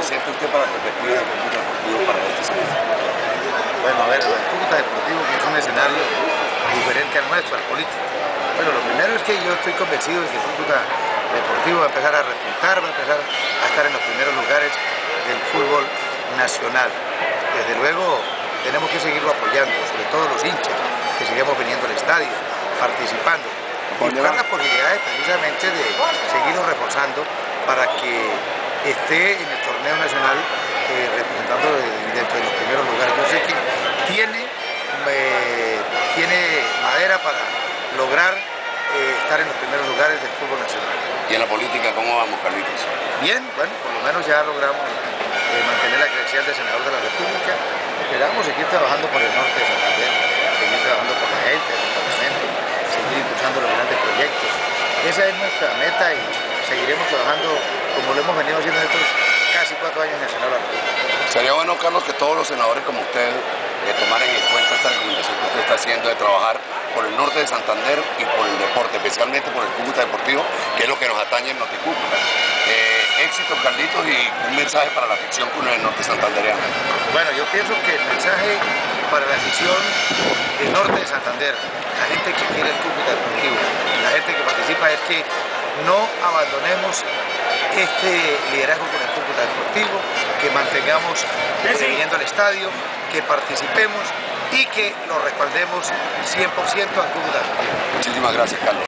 siente usted para la perspectiva del Cúcuta Deportivo para este semestre? Bueno, a ver, el Cúcuta Deportivo que es un escenario diferente al nuestro, al político. Bueno, lo primero es que yo estoy convencido de que el Cúcuta Deportivo va a empezar a repuntar, va a empezar a estar en los primeros lugares del fútbol nacional. Desde luego tenemos que seguirlo apoyando, sobre todo los hinchas, que sigamos viniendo al estadio, participando, y buscar las posibilidades precisamente de seguirlo reforzando para que esté en el torneo nacional representando dentro de los primeros lugares. Yo sé que tiene madera para lograr estar en los primeros lugares del fútbol nacional. ¿Y en la política cómo vamos, Carlitos? Bien, bueno, por lo menos ya logramos mantener la credencial de senador de la República. Esperamos seguir trabajando por el norte de Santander, seguir trabajando por la gente del departamento, seguir impulsando los grandes proyectos. Esa es nuestra meta y seguiremos trabajando como lo hemos venido haciendo en estos casi 4 años en el Senado de la República. Sería bueno, Carlos, que todos los senadores como usted tomaran en cuenta esta recomendación que usted está haciendo de trabajar por el norte de Santander y por el deporte, especialmente por el Cúcuta Deportivo, que es lo que nos atañe en Noticúcuta. Éxito, Carlitos, y un mensaje para la afición con el norte santandereano. Bueno, yo pienso que el mensaje para la afición del norte de Santander, la gente que quiere el Cúcuta Deportivo, la gente que participa, es que no abandonemos este liderazgo con el Cúcuta Deportivo, que mantengamos viniendo al estadio, que participemos y que lo respaldemos 100% al Cúcuta Deportivo. Muchísimas gracias, Carlos.